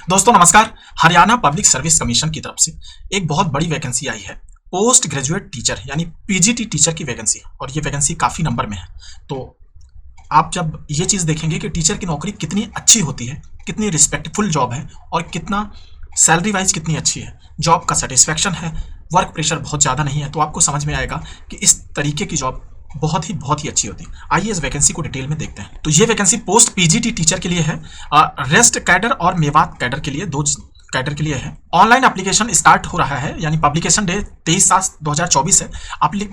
दोस्तों नमस्कार। Haryana public service commission की तरफ से एक बहुत बड़ी वैकेंसी आई है, पोस्ट ग्रेजुएट टीचर यानी पीजीटी टीचर की वैकेंसी, और ये वैकेंसी काफ़ी नंबर में है। तो आप जब ये चीज़ देखेंगे कि टीचर की नौकरी कितनी अच्छी होती है, कितनी रिस्पेक्टफुल जॉब है और कितना सैलरी वाइज कितनी अच्छी है, जॉब का सेटिस्फैक्शन है, वर्क प्रेशर बहुत ज़्यादा नहीं है, तो आपको समझ में आएगा कि इस तरीके की जॉब बहुत ही अच्छी होती है। आइए इस वैकेंसी को डिटेल में देखते हैं। तो ये वैकेंसी पोस्ट पीजीटी टीचर के लिए है, रेस्ट कैडर और मेवात कैडर के लिए, दो कैडर के लिए है। ऑनलाइन एप्लीकेशन स्टार्ट हो रहा है, यानी पब्लिकेशन डे 23/7/2024 है।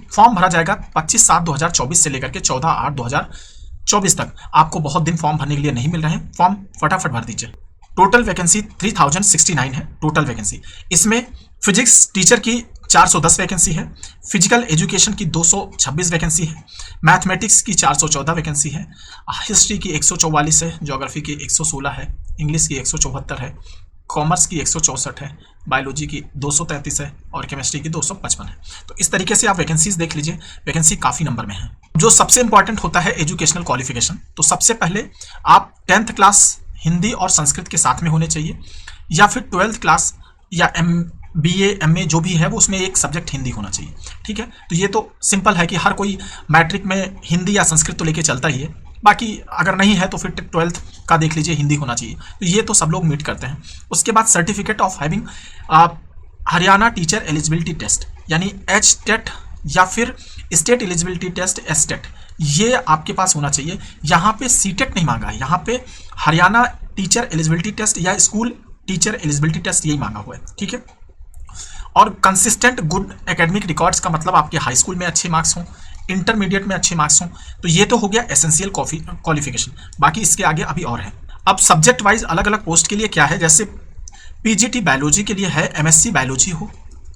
फॉर्म भरा जाएगा 25/7/2024 से लेकर के 14/8/2024 तक। आपको बहुत दिन फॉर्म भरने के लिए नहीं मिल रहे हैं, फॉर्म फटाफट भर दीजिए। टोटल वैकेंसी 3069 है टोटल वैकेंसी। इसमें फिजिक्स टीचर की 410 वैकेंसी है, फिजिकल एजुकेशन की 226 वैकेंसी है, मैथमेटिक्स की 414 वैकेंसी है, हिस्ट्री की 144 है, ज्योग्राफी की 116 है, इंग्लिश की 174 है, कॉमर्स की 164 है, बायोलॉजी की 233 है और केमिस्ट्री की 255 है। तो इस तरीके से आप वैकेंसीज देख लीजिए, वैकेंसी काफ़ी नंबर में है। जो सबसे इंपॉर्टेंट होता है एजुकेशनल क्वालिफिकेशन, तो सबसे पहले आप 10th क्लास हिंदी और संस्कृत के साथ में होने चाहिए, या फिर 12th क्लास या BA MA जो भी है वो उसमें एक सब्जेक्ट हिंदी होना चाहिए। ठीक है, तो ये तो सिंपल है कि हर कोई मैट्रिक में हिंदी या संस्कृत तो लेके चलता ही है। बाकी अगर नहीं है तो फिर 12th का देख लीजिए, हिंदी होना चाहिए। तो ये तो सब लोग मीट करते हैं। उसके बाद certificate of having Haryana teacher eligibility test यानी HTET या फिर स्टेट एलिजिबिलिटी टेस्ट STET, ये आपके पास होना चाहिए। यहाँ पे CTET नहीं मांगा है, यहाँ पे हरियाणा टीचर एलिजिबिलिटी टेस्ट या स्कूल टीचर एलिजिबिलिटी टेस्ट यही मांगा हुआ है। ठीक है, और कंसिस्टेंट गुड एकेडमिक रिकॉर्ड्स का मतलब आपके हाई स्कूल में अच्छे मार्क्स हों, इंटरमीडिएट में अच्छे मार्क्स हों। तो ये तो हो गया एसेंशियल क्वालिफिकेशन। बाकी इसके आगे अभी और है। अब सब्जेक्ट वाइज अलग अलग पोस्ट के लिए क्या है, जैसे पीजीटी बायोलॉजी के लिए है MSc बायोलॉजी हो,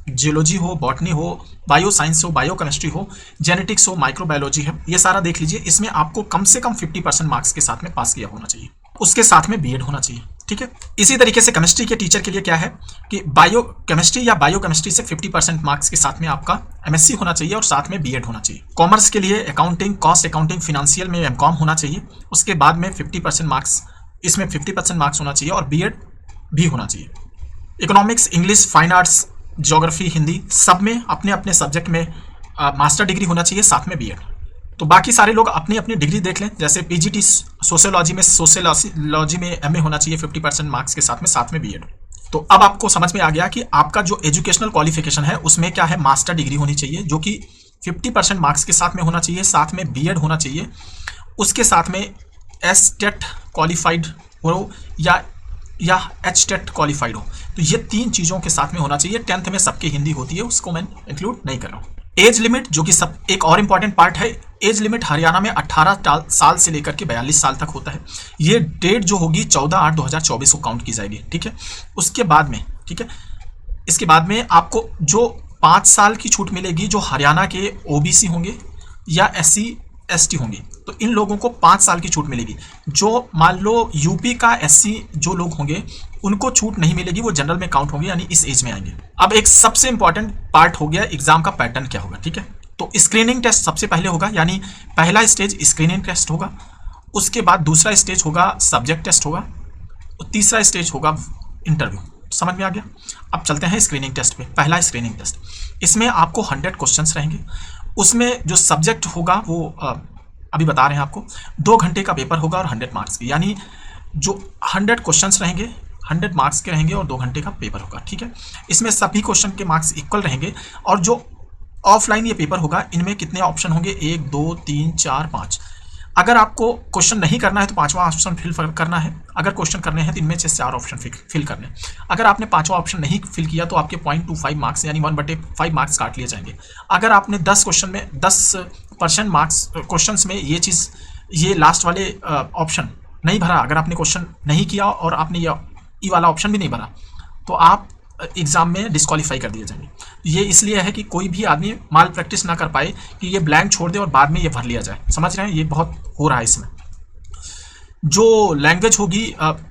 जियोलॉजी हो, बॉटनी हो, बायो साइंस हो, बायो केमिस्ट्री हो, जेनेटिक्स हो, माइक्रोबायोलॉजी है, ये सारा देख लीजिए। इसमें आपको कम से कम 50% मार्क्स के साथ में पास किया होना चाहिए, उसके साथ में बीएड होना चाहिए। ठीक है, इसी तरीके से केमिस्ट्री के टीचर के लिए क्या है कि बायो केमिस्ट्री या बायो केमिस्ट्री से 50% मार्क्स के साथ में आपका MSc होना चाहिए और साथ में बीएड होना चाहिए। कॉमर्स के लिए अकाउंटिंग, कॉस्ट अकाउंटिंग, फिनेंशियल में MCOM होना चाहिए, उसके बाद में 50% मार्क्स, इसमें 50% मार्क्स होना चाहिए और बीएड भी होना चाहिए। Economics, English, fine arts, geography, Hindi, सब में अपने अपने सब्जेक्ट में मास्टर डिग्री होना चाहिए, साथ में बीएड। तो बाकी सारे लोग अपनी अपनी डिग्री देख लें। जैसे पीजीटी सोशियोलॉजी में MA होना चाहिए 50% मार्क्स के साथ में बीएड। तो अब आपको समझ में आ गया कि आपका जो एजुकेशनल क्वालिफिकेशन है उसमें क्या है, मास्टर डिग्री होनी चाहिए जो कि 50% मार्क्स के साथ में होना चाहिए, साथ में बीएड होना चाहिए, उसके साथ में STET क्वालिफाइड हो या HTET क्वालिफाइड हो। तो ये तीन चीज़ों के साथ में होना चाहिए। 10th में सबकी हिंदी होती है, उसको मैं इंक्लूड नहीं कर रहा हूँ। एज लिमिट, जो कि सब एक और इम्पॉर्टेंट पार्ट है, एज लिमिट हरियाणा में 18 साल से लेकर के 42 साल तक होता है। ये डेट जो होगी 14/8/2024 को काउंट की जाएगी। ठीक है, उसके बाद में, ठीक है, इसके बाद में आपको जो 5 साल की छूट मिलेगी जो हरियाणा के OBC होंगे या SC ST होंगे, तो इन लोगों को 5 साल की छूट मिलेगी। जो मान लो यूपी का SC जो लोग होंगे उनको छूट नहीं मिलेगी, वो जनरल में काउंट होंगे, यानी इस एज में आएंगे। अब एक सबसे इंपॉर्टेंट पार्ट हो गया एग्जाम का पैटर्न क्या होगा। ठीक है, तो स्क्रीनिंग टेस्ट सबसे पहले होगा, यानी पहला स्टेज स्क्रीनिंग टेस्ट होगा, उसके बाद दूसरा स्टेज होगा सब्जेक्ट टेस्ट होगा, और तीसरा स्टेज होगा इंटरव्यू। समझ में आ गया। अब चलते हैं स्क्रीनिंग टेस्ट पे। पहला स्क्रीनिंग टेस्ट, इसमें आपको 100 क्वेश्चंस रहेंगे। उसमें जो सब्जेक्ट होगा वो अभी बता रहे हैं आपको, 2 घंटे का पेपर होगा और 100 मार्क्स की, यानी जो 100 क्वेश्चंस रहेंगे 100 मार्क्स के रहेंगे और 2 घंटे का पेपर होगा। ठीक है, इसमें सभी क्वेश्चन के मार्क्स इक्वल रहेंगे। और जो ऑफलाइन ये पेपर होगा, इनमें कितने ऑप्शन होंगे, 1 2 3 4 5। अगर आपको क्वेश्चन नहीं करना है तो 5वां ऑप्शन फिल करना है, अगर क्वेश्चन करने हैं तो इनमें से 4 ऑप्शन फिल करने हैं। अगर आपने 5वां ऑप्शन नहीं फिल किया तो आपके 0.25 मार्क्स यानी 1/5 मार्क्स काट लिए जाएंगे। अगर आपने 10 क्वेश्चन में 10% मार्क्स क्वेश्चंस में ये लास्ट वाले ऑप्शन नहीं भरा, अगर आपने क्वेश्चन नहीं किया और आपने ये वाला ऑप्शन भी नहीं भरा, तो आप एग्जाम में डिस्क्वालीफाई कर दिए जाएंगे। ये इसलिए है कि कोई भी आदमी माल प्रैक्टिस ना कर पाए कि ये ब्लैंक छोड़ दे और बाद में ये भर लिया जाए। समझ रहे हैं, ये बहुत हो रहा है इसमें। जो लैंग्वेज होगी,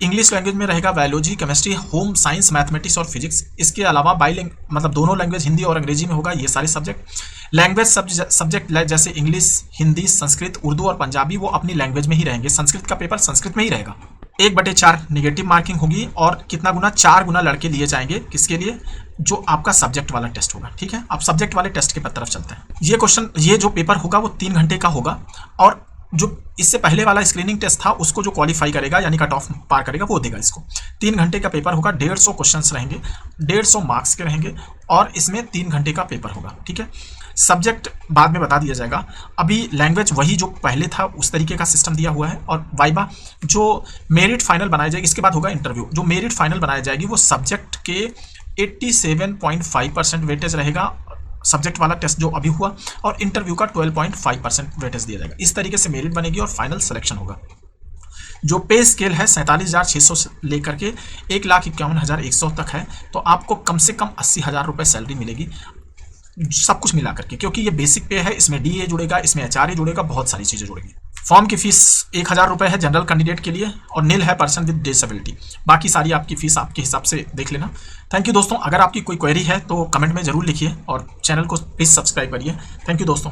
इंग्लिश लैंग्वेज में रहेगा biology, chemistry, home science, mathematics और फिजिक्स। इसके अलावा मतलब दोनों लैंग्वेज हिंदी और अंग्रेजी में होगा ये सारे सब्जेक्ट। लैंग्वेज सब्जेक्ट जैसे इंग्लिश, हिंदी, संस्कृत, उर्दू और पंजाबी वो अपनी लैंग्वेज में ही रहेंगे। संस्कृत का पेपर संस्कृत में ही रहेगा। 1/4 नेगेटिव मार्किंग होगी और कितना गुना, 4 गुना लड़के लिए जाएंगे। किसके लिए? जो आपका सब्जेक्ट वाला टेस्ट होगा। ठीक है, अब सब्जेक्ट वाले टेस्ट की तरफ चलते हैं। ये क्वेश्चन, ये जो पेपर होगा वो 3 घंटे का होगा और जो इससे पहले वाला स्क्रीनिंग टेस्ट था उसको जो क्वालिफाई करेगा यानी कट ऑफ पार करेगा वो देगा इसको। 3 घंटे का पेपर होगा, 150 क्वेश्चंस रहेंगे, 150 मार्क्स के रहेंगे और इसमें 3 घंटे का पेपर होगा। ठीक है, सब्जेक्ट बाद में बता दिया जाएगा। अभी लैंग्वेज वही जो पहले था उस तरीके का सिस्टम दिया हुआ है और वाइवा जो मेरिट फाइनल बनाया जाएगी, इसके बाद होगा इंटरव्यू। जो मेरिट फाइनल बनाया जाएगी वो सब्जेक्ट के 87.5% वेटेज रहेगा, सब्जेक्ट वाला टेस्ट जो अभी हुआ, और इंटरव्यू का 12.5% वेटेज दिया जाएगा। इस तरीके से मेरिट बनेगी और फाइनल सिलेक्शन होगा। जो पे स्केल है 47,600 से लेकर के 1,51,100 तक है, तो आपको कम से कम 80,000 रुपये सैलरी मिलेगी सब कुछ मिला करके, क्योंकि ये बेसिक पे है, इसमें डीए जुड़ेगा, इसमें एचआरए जुड़ेगा, बहुत सारी चीज़ें जुड़ेगी। फॉर्म की फीस 1,000 रुपये है जनरल कैंडिडेट के लिए और नील है पर्सन विद डिसेबिलिटी। बाकी सारी आपकी फीस आपके हिसाब से देख लेना। थैंक यू दोस्तों। अगर आपकी कोई क्वेरी है तो कमेंट में ज़रूर लिखिए और चैनल को प्लीज़ सब्सक्राइब करिए। थैंक यू दोस्तों।